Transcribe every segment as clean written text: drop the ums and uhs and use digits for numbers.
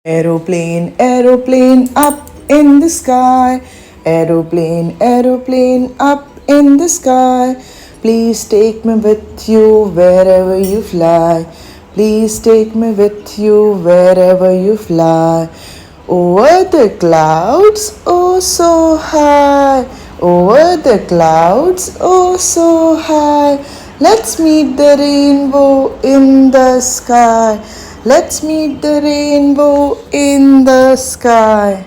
Aeroplane, aeroplane up in the sky. Aeroplane, aeroplane up in the sky. Please take me with you wherever you fly. Please take me with you wherever you fly. Over the clouds, oh so high. Over the clouds, oh so high. Let's meet the rainbow in the sky. Let's meet the rainbow in the sky.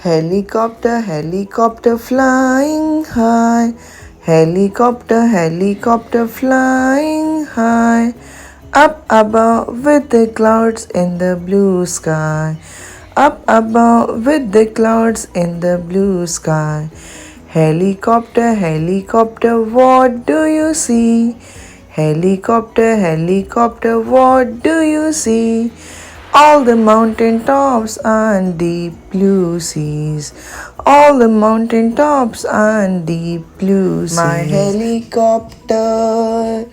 Helicopter, helicopter flying high. Helicopter, helicopter flying high. Up above with the clouds in the blue sky. Up above with the clouds in the blue sky. Helicopter, helicopter, what do you see? Helicopter, helicopter, what do you see? All the mountain tops and deep blue seas. All the mountain tops and deep blue seas. My helicopter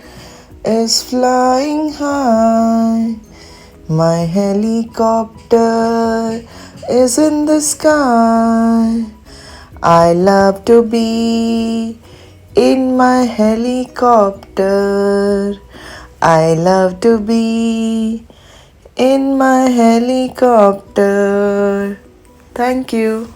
is flying high. My helicopter is in the sky. I love to be in my helicopter. I love to be in my helicopter. Thank you.